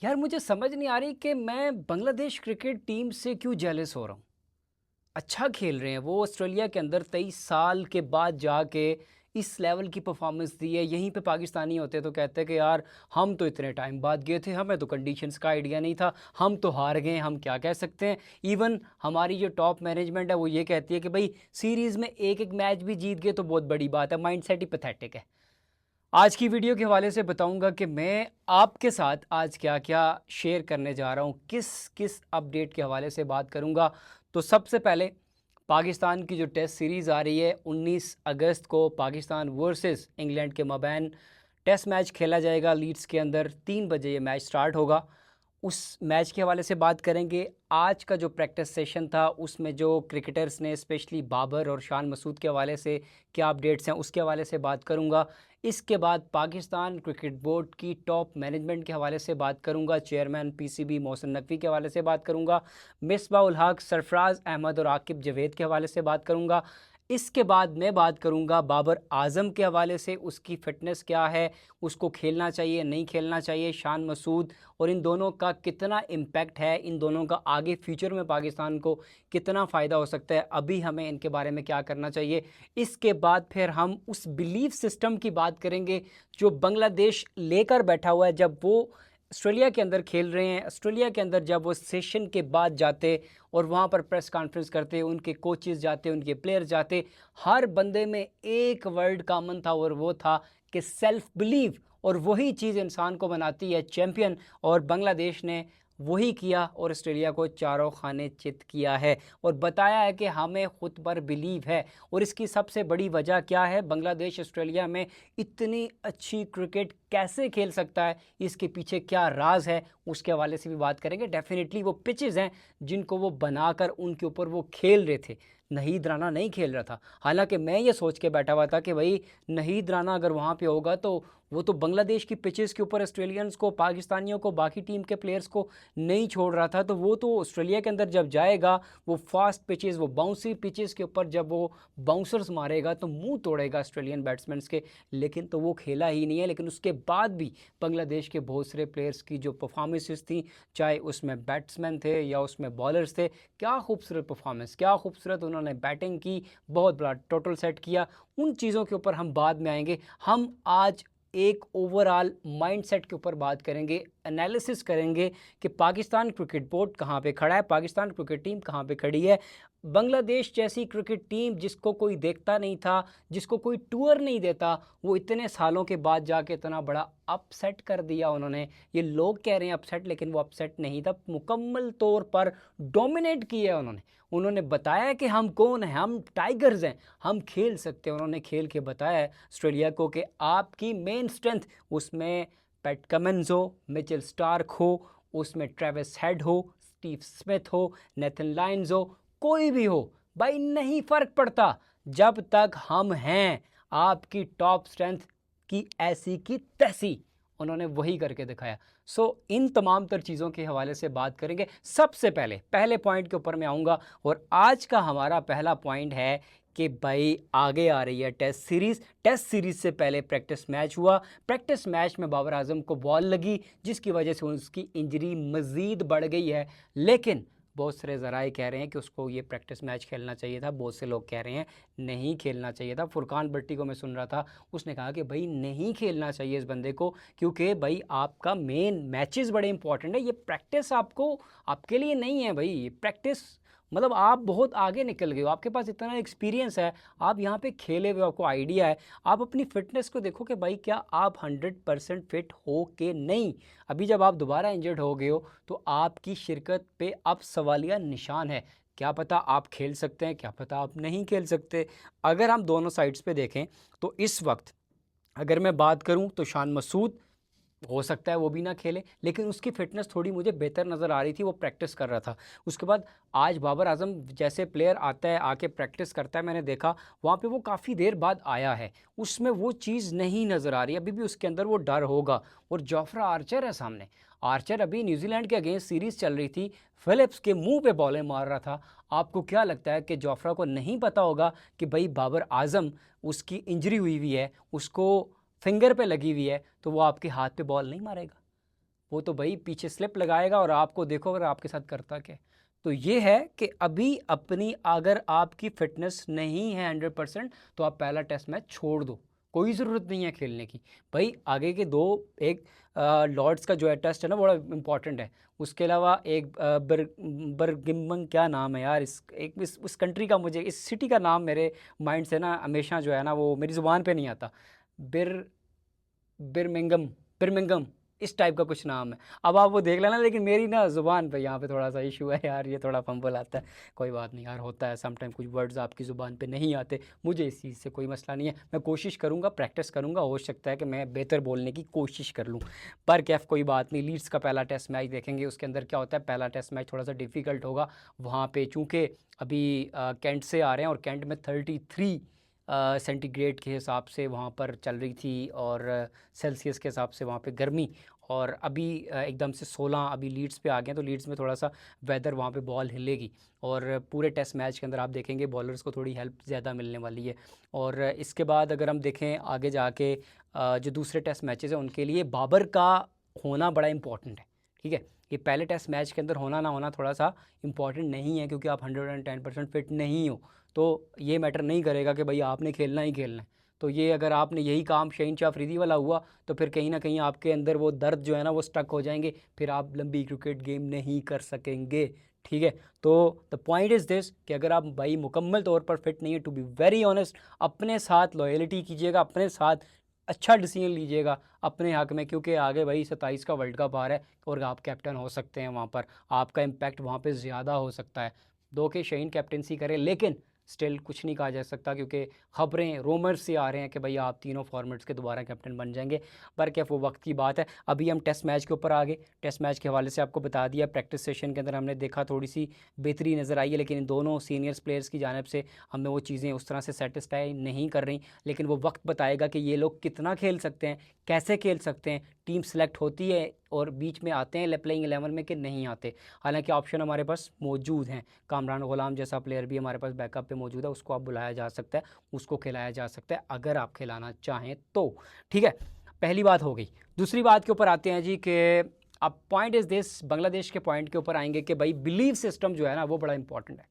यार मुझे समझ नहीं आ रही कि मैं बांग्लादेश क्रिकेट टीम से क्यों जेलस हो रहा हूँ। अच्छा खेल रहे हैं वो, ऑस्ट्रेलिया के अंदर 23 साल के बाद जाके इस लेवल की परफॉर्मेंस दी है। यहीं पे पाकिस्तानी होते तो कहते कि यार हम तो इतने टाइम बाद गए थे, हमें तो कंडीशंस का आइडिया नहीं था, हम तो हार गए, हम क्या कह सकते हैं। इवन हमारी जो टॉप मैनेजमेंट है वो ये कहती है कि भाई सीरीज़ में एक एक मैच भी जीत गए तो बहुत बड़ी बात है। माइंडसेट ही पैथेटिक है। आज की वीडियो के हवाले से बताऊंगा कि मैं आपके साथ आज क्या क्या शेयर करने जा रहा हूं, किस किस अपडेट के हवाले से बात करूंगा। तो सबसे पहले पाकिस्तान की जो टेस्ट सीरीज़ आ रही है 19 अगस्त को पाकिस्तान वर्सेस इंग्लैंड के मबैन टेस्ट मैच खेला जाएगा लीड्स के अंदर। 3 बजे ये मैच स्टार्ट होगा। उस मैच के हवाले से बात करेंगे। आज का जो प्रैक्टिस सेशन था उसमें जो क्रिकेटर्स ने स्पेशली बाबर और शान मसूद के हवाले से क्या अपडेट्स हैं उसके हवाले से बात करूंगा। इसके बाद पाकिस्तान क्रिकेट बोर्ड की टॉप मैनेजमेंट के हवाले से बात करूंगा। चेयरमैन पीसीबी मोहसिन नकवी के हवाले से बात करूंगा। मिसबाह उल हक, सरफराज अहमद और आकिब जवेद के हवाले से बात करूंगा। इसके बाद मैं बात करूंगा बाबर आजम के हवाले से, उसकी फ़िटनेस क्या है, उसको खेलना चाहिए नहीं खेलना चाहिए, शान मसूद और इन दोनों का कितना इम्पैक्ट है, इन दोनों का आगे फ्यूचर में पाकिस्तान को कितना फ़ायदा हो सकता है, अभी हमें इनके बारे में क्या करना चाहिए। इसके बाद फिर हम उस बिलीफ सिस्टम की बात करेंगे जो बांग्लादेश लेकर बैठा हुआ है। जब वो ऑस्ट्रेलिया के अंदर खेल रहे हैं, ऑस्ट्रेलिया के अंदर जब वो सेशन के बाद जाते और वहाँ पर प्रेस कॉन्फ्रेंस करते, उनके कोचेस जाते, उनके प्लेयर्स जाते, हर बंदे में एक वर्ड कॉमन था और वो था कि सेल्फ बिलीव। और वही चीज़ इंसान को बनाती है चैम्पियन, और बांग्लादेश ने वही किया और ऑस्ट्रेलिया को चारों खाने चित किया है और बताया है कि हमें खुद पर बिलीव है। और इसकी सबसे बड़ी वजह क्या है, बांग्लादेश ऑस्ट्रेलिया में इतनी अच्छी क्रिकेट कैसे खेल सकता है, इसके पीछे क्या राज है, उसके हवाले से भी बात करेंगे। डेफिनेटली वो पिचेस हैं जिनको वो बनाकर उनके ऊपर वो खेल रहे थे। नहीद राना नहीं खेल रहा था। हालांकि मैं ये सोच के बैठा हुआ था कि भाई नहीद राना अगर वहाँ पे होगा तो वो तो बांग्लादेश की पिचेस के ऊपर ऑस्ट्रेलियंस को, पाकिस्तानियों को, बाकी टीम के प्लेयर्स को नहीं छोड़ रहा था। तो वो तो ऑस्ट्रेलिया के अंदर जब जाएगा, वो फास्ट पिचेस, वो बाउंसी पिचेस के ऊपर जब वो बाउंसर्स मारेगा तो मुंह तोड़ेगा ऑस्ट्रेलियन बैट्समैन के। लेकिन तो वो खेला ही नहीं है। लेकिन उसके बाद भी बांग्लादेश के बहुत सारे प्लेयर्स की जो परफॉर्मेंसेस थी, चाहे उसमें बैट्समैन थे या उसमें बॉलर्स थे, क्या खूबसूरत परफॉर्मेंस, क्या खूबसूरत उन्होंने बैटिंग की, बहुत बड़ा टोटल सेट किया। उन चीज़ों के ऊपर हम बाद में आएंगे। हम आज एक ओवरऑल माइंडसेट के ऊपर बात करेंगे, एनालिसिस करेंगे कि पाकिस्तान क्रिकेट बोर्ड कहाँ पे खड़ा है, पाकिस्तान क्रिकेट टीम कहाँ पे खड़ी है। बांग्लादेश जैसी क्रिकेट टीम जिसको कोई देखता नहीं था, जिसको कोई टूर नहीं देता, वो इतने सालों के बाद जाके इतना बड़ा अपसेट कर दिया उन्होंने। ये लोग कह रहे हैं अपसेट, लेकिन वो अपसेट नहीं था, मुकम्मल तौर पर डोमिनेट किया उन्होंने। उन्होंने बताया कि हम कौन हैं, हम टाइगर्स हैं, हम खेल सकते हैं। उन्होंने खेल के बताया है ऑस्ट्रेलिया को कि आपकी मेन स्ट्रेंथ उसमें पैट कमिंस हो, मिचेल स्टार्क हो, उसमें ट्रेविस हेड हो, स्टीव स्मिथ हो, नेथन लाइन्स हो, कोई भी हो, भाई नहीं फर्क पड़ता जब तक हम हैं। आपकी टॉप स्ट्रेंथ की ऐसी की तैसी, उन्होंने वही करके दिखाया। इन तमाम तर चीज़ों के हवाले से बात करेंगे। सबसे पहले पॉइंट के ऊपर मैं आऊँगा और आज का हमारा पहला पॉइंट है कि भाई आगे आ रही है टेस्ट सीरीज़। टेस्ट सीरीज़ से पहले प्रैक्टिस मैच हुआ। प्रैक्टिस मैच में बाबर आजम को बॉल लगी जिसकी वजह से उसकी इंजरी मज़ीद बढ़ गई है। लेकिन बहुत सारे ज़राए कह रहे हैं कि उसको ये प्रैक्टिस मैच खेलना चाहिए था, बहुत से लोग कह रहे हैं नहीं खेलना चाहिए था। फुरकान भट्टी को मैं सुन रहा था, उसने कहा कि भाई नहीं खेलना चाहिए इस बंदे को, क्योंकि भाई आपका मेन मैचेस बड़े इंपॉर्टेंट है, ये प्रैक्टिस आपको आपके लिए नहीं है भाई। ये प्रैक्टिस मतलब आप बहुत आगे निकल गए हो, आपके पास इतना एक्सपीरियंस है, आप यहाँ पे खेले हुए, आपको आइडिया है। आप अपनी फिटनेस को देखो कि भाई क्या आप 100% फिट हो कि नहीं। अभी जब आप दोबारा इंजर्ड हो गए हो तो आपकी शिरकत पे अब सवालिया निशान है। क्या पता आप खेल सकते हैं, क्या पता आप नहीं खेल सकते। अगर हम दोनों साइड्स पे देखें तो इस वक्त अगर मैं बात करूं तो शान मसूद हो सकता है वो भी ना खेले, लेकिन उसकी फिटनेस थोड़ी मुझे बेहतर नज़र आ रही थी, वो प्रैक्टिस कर रहा था। उसके बाद आज बाबर आजम जैसे प्लेयर आता है, आके प्रैक्टिस करता है, मैंने देखा वहाँ पे वो काफ़ी देर बाद आया है, उसमें वो चीज़ नहीं नज़र आ रही। अभी भी उसके अंदर वो डर होगा। और जोफ्रा आर्चर है सामने। आर्चर अभी न्यूजीलैंड के अगेंस्ट सीरीज़ चल रही थी, फिलिप्स के मुंह पे बॉलें मार रहा था। आपको क्या लगता है कि जोफ्रा को नहीं पता होगा कि भाई बाबर आजम, उसकी इंजरी हुई हुई है, उसको फिंगर पे लगी हुई है, तो वो आपके हाथ पे बॉल नहीं मारेगा? वो तो भाई पीछे स्लिप लगाएगा और आपको देखो अगर आपके साथ करता क्या। तो ये है कि अभी अपनी अगर आपकी फिटनेस नहीं है 100%, तो आप पहला टेस्ट मैच छोड़ दो, कोई ज़रूरत नहीं है खेलने की। भाई आगे के दो, एक लॉर्ड्स का जो है टेस्ट है ना, बड़ा इंपॉर्टेंट है। उसके अलावा एक बर्गिमंग, क्या नाम है यार इस कंट्री का, मुझे इस सिटी का नाम मेरे माइंड से ना हमेशा जो है ना वो मेरी ज़ुबान पे नहीं आता। बिर बिरमिंगम बिरमिंगम इस टाइप का कुछ नाम है। अब आप वो देख लेना, लेकिन मेरी ना ज़ुबान पे यहाँ पे थोड़ा सा इशू है यार, ये थोड़ा फंबल आता है। कोई बात नहीं यार, होता है समटाइम, कुछ वर्ड्स आपकी ज़ुबान पे नहीं आते। मुझे इस चीज़ से कोई मसला नहीं है, मैं कोशिश करूँगा, प्रैक्टिस करूँगा, हो सकता है कि मैं बेहतर बोलने की कोशिश कर लूँ। पर कैफ कोई बात नहीं। लीड्स का पहला टेस्ट मैच देखेंगे, उसके अंदर क्या होता है। पहला टेस्ट मैच थोड़ा सा डिफ़िकल्ट होगा वहाँ पर, चूँकि अभी कैंट से आ रहे हैं और कैंट में 33 सेंटीग्रेड के हिसाब से वहाँ पर चल रही थी, और सेल्सियस के हिसाब से वहाँ पे गर्मी। और अभी एकदम से 16 अभी लीड्स पे आ गए हैं, तो लीड्स में थोड़ा सा वेदर वहाँ पे बॉल हिलेगी। और पूरे टेस्ट मैच के अंदर आप देखेंगे बॉलर्स को थोड़ी हेल्प ज़्यादा मिलने वाली है। और इसके बाद अगर हम देखें आगे जाके जो दूसरे टेस्ट मैचेस हैं उनके लिए बाबर का होना बड़ा इंपॉर्टेंट है। ठीक है, ये पहले टेस्ट मैच के अंदर होना ना होना थोड़ा सा इंपॉर्टेंट नहीं है, क्योंकि आप 110% फिट नहीं हो, तो ये मैटर नहीं करेगा कि भाई आपने खेलना ही खेलना है। तो ये अगर आपने यही काम शहीन शाह अफरीदी वाला हुआ, तो फिर कहीं ना कहीं आपके अंदर वो दर्द जो है ना वो स्टक हो जाएंगे, फिर आप लंबी क्रिकेट गेम नहीं कर सकेंगे। ठीक है, तो द पॉइंट इज़ दिस कि अगर आप भाई मुकम्मल तौर पर फिट नहीं है, टू बी वेरी ऑनेस्ट, अपने साथ लॉयलिटी कीजिएगा, अपने साथ अच्छा डिसीजन लीजिएगा अपने हक में, क्योंकि आगे भाई 27 का वर्ल्ड कप आ रहा है और आप कैप्टन हो सकते हैं वहाँ पर, आपका इम्पैक्ट वहाँ पर ज़्यादा हो सकता है। दो के शहीन कैप्टनसी करें, लेकिन स्टिल कुछ नहीं कहा जा सकता, क्योंकि खबरें रोमर्स से आ रहे हैं कि भाई आप तीनों फॉर्मेट्स के दोबारा कैप्टन बन जाएंगे। पर क्या वो वक्त की बात है। अभी हम टेस्ट मैच के ऊपर आ गए। टेस्ट मैच के हवाले से आपको बता दिया, प्रैक्टिस सेशन के अंदर हमने देखा थोड़ी सी बेहतरी नज़र आई है, लेकिन इन दोनों सीनियर्स प्लेयर्स की जानिब से हमें वो चीज़ें उस तरह से सेटिस्फाई नहीं कर रही। लेकिन वो वक्त बताएगा कि ये लोग कितना खेल सकते हैं, कैसे खेल सकते हैं, टीम सेलेक्ट होती है और बीच में आते हैं प्लेइंग 11 में कि नहीं आते। हालांकि ऑप्शन हमारे पास मौजूद हैं, कामरान गुलाम जैसा प्लेयर भी हमारे पास बैकअप पे मौजूद है, उसको आप बुलाया जा सकता है, उसको खिलाया जा सकता है अगर आप खिलाना चाहें तो। ठीक है, पहली बात हो गई। दूसरी बात के ऊपर आते हैं जी कि अब पॉइंट इज़ दिस, बांग्लादेश के पॉइंट के ऊपर आएंगे कि भाई बिलीव सिस्टम जो है ना वो बड़ा इंपॉर्टेंट है।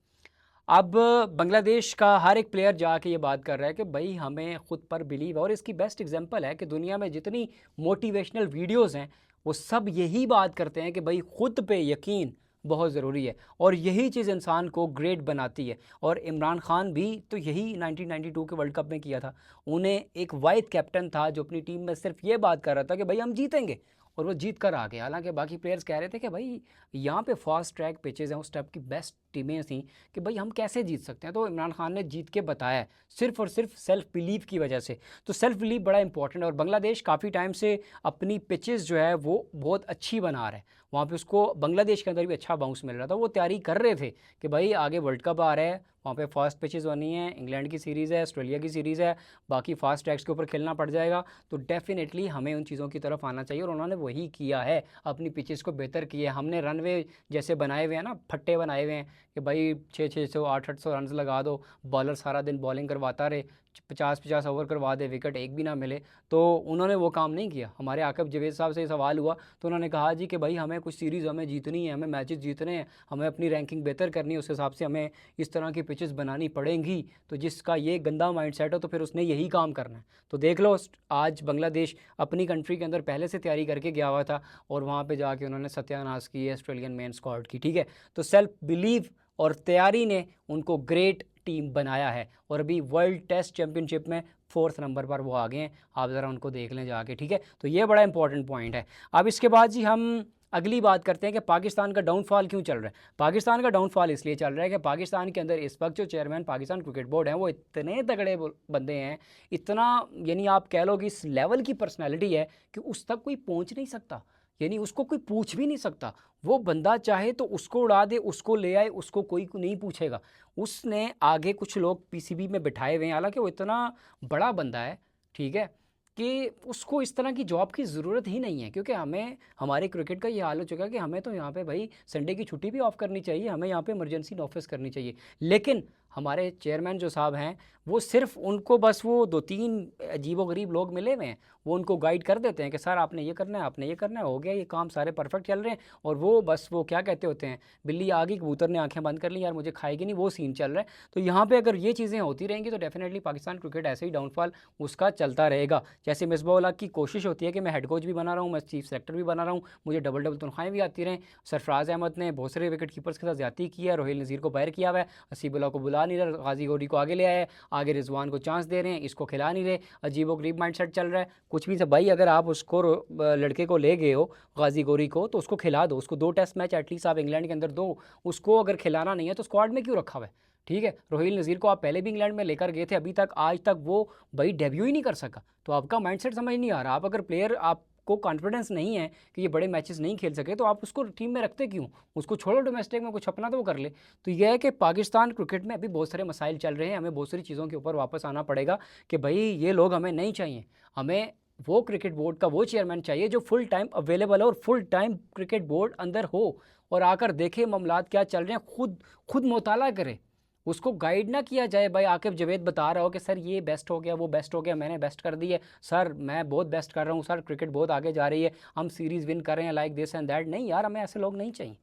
अब बांग्लादेश का हर एक प्लेयर जाके ये बात कर रहा है कि भाई हमें ख़ुद पर बिलीव है, और इसकी बेस्ट एग्जांपल है कि दुनिया में जितनी मोटिवेशनल वीडियोस हैं वो सब यही बात करते हैं कि भाई ख़ुद पे यकीन बहुत ज़रूरी है, और यही चीज़ इंसान को ग्रेट बनाती है। और इमरान खान भी तो यही 1992 के वर्ल्ड कप में किया था। उन्हें एक वाइस कैप्टन था जो अपनी टीम में सिर्फ ये बात कर रहा था कि भाई हम जीतेंगे, और वो जीत कर आ गए। हालांकि बाकी प्लेयर्स कह रहे थे कि भाई यहाँ पे फास्ट ट्रैक पिचेज़ हैं, उस टाइप की बेस्ट टीमें थी कि भाई हम कैसे जीत सकते हैं। तो इमरान खान ने जीत के बताया है, सिर्फ और सिर्फ सेल्फ बिलीव की वजह से। तो सेल्फ बिलीव बड़ा इंपॉर्टेंट है, और बांग्लादेश काफ़ी टाइम से अपनी पिचेस जो है वो बहुत अच्छी बना रहा है। वहाँ पे उसको बांग्लादेश के अंदर भी अच्छा बाउंस मिल रहा था। वो तैयारी कर रहे थे कि भाई आगे वर्ल्ड कप आ रहा है, वहाँ पे फास्ट पिचेस बनी है, इंग्लैंड की सीरीज़ है, ऑस्ट्रेलिया की सीरीज़ है, बाकी फास्ट ट्रैक्स के ऊपर खेलना पड़ जाएगा। तो डेफिनेटली हमें उन चीज़ों की तरफ आना चाहिए, और उन्होंने वही किया है, अपनी पिचेस को बेहतर किया है। हमने रनवे जैसे बनाए हुए हैं ना, फट्टे बनाए हुए हैं कि भाई 600 800 रन लगा दो, बॉलर सारा दिन बॉलिंग करवाता रहे, 50 ओवर करवा दे, विकेट एक भी ना मिले। तो उन्होंने वो काम नहीं किया। हमारे आकिब जवेद साहब से सवाल हुआ तो उन्होंने कहा जी कि भाई हमें कुछ सीरीज़ हमें जीतनी है, हमें मैचेस जीतने हैं, हमें अपनी रैंकिंग बेहतर करनी है, उस हिसाब से हमें इस तरह की पिचेस बनानी पड़ेंगी। तो जिसका ये गंदा माइंडसेट हो तो फिर उसने यही काम करना है। तो देख लो, आज बांग्लादेश अपनी कंट्री के अंदर पहले से तैयारी करके गया हुआ था, और वहाँ पर जाके उन्होंने सत्यानाश की ऑस्ट्रेलियन मेन स्क्वाड की। ठीक है, तो सेल्फ बिलीव और तैयारी ने उनको ग्रेट टीम बनाया है, और अभी वर्ल्ड टेस्ट चैंपियनशिप में 4th नंबर पर वो आ गए हैं। आप ज़रा उनको देख लें जाके। ठीक है, तो ये बड़ा इंपॉर्टेंट पॉइंट है। अब इसके बाद जी हम अगली बात करते हैं कि पाकिस्तान का डाउनफॉल क्यों चल रहा है। पाकिस्तान का डाउनफॉल इसलिए चल रहा है कि पाकिस्तान के अंदर इस वक्त जो चेयरमैन पाकिस्तान क्रिकेट बोर्ड हैं वो इतने तगड़े बंदे हैं, इतना यानी आप कह लो कि इस लेवल की पर्सनैलिटी है कि उस तक कोई पहुँच नहीं सकता, यानी उसको कोई पूछ भी नहीं सकता। वो बंदा चाहे तो उसको उड़ा दे, उसको ले आए, उसको कोई नहीं पूछेगा। उसने आगे कुछ लोग पीसीबी में बिठाए हुए हैं, हालांकि वो इतना बड़ा बंदा है, ठीक है, कि उसको इस तरह की जॉब की ज़रूरत ही नहीं है। क्योंकि हमें हमारे क्रिकेट का ये हाल हो चुका है कि हमें तो यहाँ पे भाई संडे की छुट्टी भी ऑफ करनी चाहिए, हमें यहाँ पे इमरजेंसी ऑफिस करनी चाहिए। लेकिन हमारे चेयरमैन जो साहब हैं वो सिर्फ उनको बस वो 2-3 अजीबो-गरीब लोग मिले हुए हैं, वो उनको गाइड कर देते हैं कि सर आपने ये करना है, आपने ये करना है, हो गया ये काम, सारे परफेक्ट चल रहे हैं। और वो बस वो क्या कहते होते हैं, बिल्ली आ गई कबूतर ने आंखें बंद कर ली, यार मुझे खाएगी नहीं, वो सीन चल रहा है। तो यहाँ पे अगर ये चीज़ें होती रहेंगी तो डेफिनेटली पाकिस्तान क्रिकेट ऐसे ही डाउनफॉल उसका चलता रहेगा। जैसे मिसबाह उल हक की कोशिश होती है कि मैं हेड कोच भी बना रहा हूँ, मैं चीफ सेलेक्टर भी बना रहा हूँ, मुझे डबल डबल तनख्वाहें भी आती रहें। सरफराज अहमद ने बहुत सारे विकेट कीपर्स के साथ ज्यादती की है, रोहिल नज़ीर को बाहर किया हुआ है, हसीबुल्ला को बुला नहीं रहा, गाजी गौरी को आगे ले आया है, आगे रिजवान को चांस दे रहे हैं, इसको खिला नहीं रहे, अजीबो गरीब माइंड सेट चल रहा है। कुछ भी से भाई, अगर आप उसको लड़के को ले गए हो गाजी गौरी को, तो उसको खिला दो, उसको 2 टेस्ट मैच एटलीस्ट आप इंग्लैंड के अंदर दो। उसको अगर खिलाना नहीं है तो स्क्वाड में क्यों रखा हुआ है? ठीक है, रोहिल नज़ीर को आप पहले भी इंग्लैंड में लेकर गए थे, अभी तक आज तक वो भाई डेब्यू ही नहीं कर सका। तो आपका माइंडसेट समझ नहीं आ रहा। आप अगर प्लेयर आपको कॉन्फिडेंस नहीं है कि ये बड़े मैचेस नहीं खेल सके, तो आप उसको टीम में रखते क्यों? उसको छोड़ो, डोमेस्टिक में कुछ अपना तो वो कर ले। तो यह है कि पाकिस्तान क्रिकेट में अभी बहुत सारे मसाइल चल रहे हैं, हमें बहुत सारी चीज़ों के ऊपर वापस आना पड़ेगा कि भाई ये लोग हमें नहीं चाहिए। हमें वो क्रिकेट बोर्ड का वो चेयरमैन चाहिए जो फुल टाइम अवेलेबल है और फुल टाइम क्रिकेट बोर्ड अंदर हो और आकर देखे मामलात क्या चल रहे हैं, खुद खुद मुताला करे। उसको गाइड ना किया जाए, भाई आकिब जवेद बता रहा हो कि सर ये बेस्ट हो गया, वो बेस्ट हो गया, मैंने बेस्ट कर दी है, सर मैं बहुत बेस्ट कर रहा हूँ, सर क्रिकेट बहुत आगे जा रही है, हम सीरीज़ विन कर रहे हैं, लाइक दिस एंड दैट। नहीं यार, हमें ऐसे लोग नहीं चाहिए।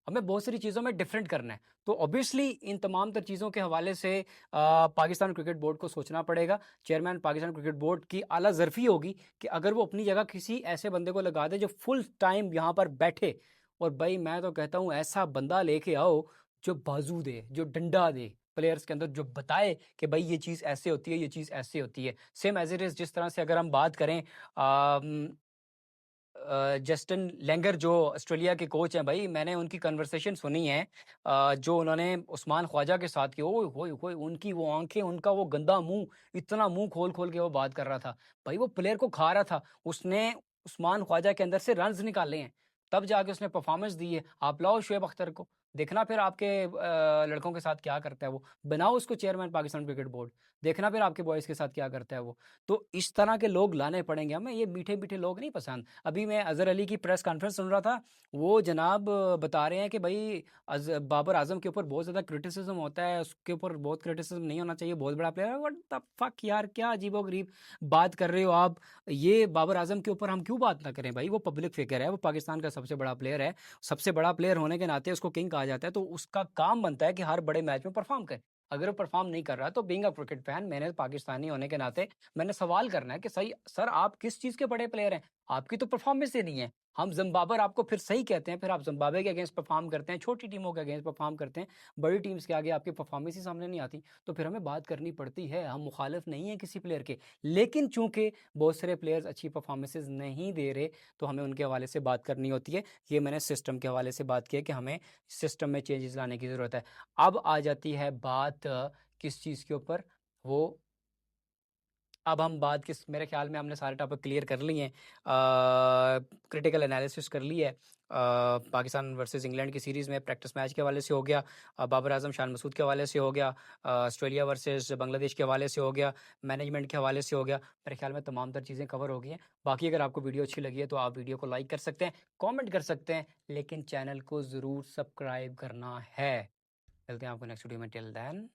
हमें बहुत सारी चीज़ों में डिफरेंट करना है। तो ऑब्वियसली इन तमाम तर चीज़ों के हवाले से पाकिस्तान क्रिकेट बोर्ड को सोचना पड़ेगा। चेयरमैन पाकिस्तान क्रिकेट बोर्ड की आला ज़रफ़ी होगी कि अगर वो अपनी जगह किसी ऐसे बंदे को लगा दे जो फुल टाइम यहाँ पर बैठे, और भाई मैं तो कहता हूँ ऐसा बंदा लेके आओ जो बाजू दे, जो डंडा दे प्लेयर्स के अंदर, जो बताए कि भाई ये चीज़ ऐसे होती है, ये चीज़ ऐसे होती है। सेम एज़ इट इज़, जिस तरह से अगर हम बात करें जस्टिन लेंगर जो ऑस्ट्रेलिया के कोच हैं, भाई मैंने उनकी कन्वर्सेशन सुनी है, जो उन्होंने उस्मान ख्वाजा के साथ की। ओए होए होए, उनकी वो आंखें, उनका वो गंदा मुंह, इतना मुंह खोल खोल के वो बात कर रहा था। भाई वो प्लेयर को खा रहा था, उसने उस्मान ख्वाजा के अंदर से रन्स निकाले हैं, तब जाके उसने परफॉर्मेंस दी है। आप लाओ शुएब अख्तर को, देखना फिर आपके लड़कों के साथ क्या करता है वो। बनाओ उसको चेयरमैन पाकिस्तान क्रिकेट बोर्ड, देखना फिर आपके बॉयज़ के साथ क्या करता है वो। तो इस तरह के लोग लाने पड़ेंगे हमें, ये मीठे-मीठे लोग नहीं पसंद। अभी मैं अज़हर अली की प्रेस कॉन्फ्रेंस सुन रहा था, वो जनाब बता रहे हैं कि भाई बाबर आज़म के ऊपर बहुत ज़्यादा क्रिटिसिज्म होता है, उसके ऊपर बहुत क्रिटिसिज्म नहीं होना चाहिए, बहुत बड़ा प्लेयर है। व्हाट द फक यार, क्या अजीबो-गरीब बात कर रहे हो आप? ये बाबर आज़म के ऊपर हम क्यों बात ना करें भाई? वो पब्लिक फिगर है, वो पाकिस्तान का सबसे बड़ा प्लेयर है। सबसे बड़ा प्लेयर होने के नाते उसको किंग कहा जाता है, तो उसका काम बनता है कि हर बड़े मैच में परफॉर्म करे। अगर वो परफॉर्म नहीं कर रहा, तो बीइंग अ क्रिकेट फैन, मैंने पाकिस्तानी होने के नाते मैंने सवाल करना है कि सही सर, आप किस चीज़ के बड़े प्लेयर हैं? आपकी तो परफॉर्मेंस ही नहीं है। हम ज़िम्बाब्वे आपको फिर सही कहते हैं, फिर आप ज़िम्बाब्वे के अगेंस्ट परफॉर्म करते हैं, छोटी टीमों के अगेंस्ट परफॉर्म करते हैं, बड़ी टीम्स के आगे आपकी परफॉर्मेंस ही सामने नहीं आती, तो फिर हमें बात करनी पड़ती है। हम मुखालिफ नहीं हैं किसी प्लेयर के, लेकिन चूंकि बहुत सारे प्लेयर्स अच्छी परफॉर्मेंसेज नहीं दे रहे, तो हमें उनके हवाले से बात करनी होती है। ये मैंने सिस्टम के हवाले से बात की है कि हमें सिस्टम में चेंजेस लाने की ज़रूरत है। अब आ जाती है बात किस चीज़ के ऊपर, वो अब हम बात किस, मेरे ख्याल में हमने सारे टॉपिक क्लियर कर लिए हैं। क्रिटिकल एनालिसिस कर ली है। पाकिस्तान वर्सेस इंग्लैंड की सीरीज़ में प्रैक्टिस मैच के हवाले से हो गया, बाबर आजम शान मसूद के हवाले से हो गया, ऑस्ट्रेलिया वर्सेस बांग्लादेश के हवाले से हो गया, मैनेजमेंट के हवाले से हो गया। मेरे ख्याल में तमाम तर चीज़ें कवर हो गई हैं। बाकी अगर आपको वीडियो अच्छी लगी है तो आप वीडियो को लाइक कर सकते हैं, कॉमेंट कर सकते हैं, लेकिन चैनल को ज़रूर सब्सक्राइब करना है। मिलते हैं आपको नेक्स्ट वीडियो में, टिल देन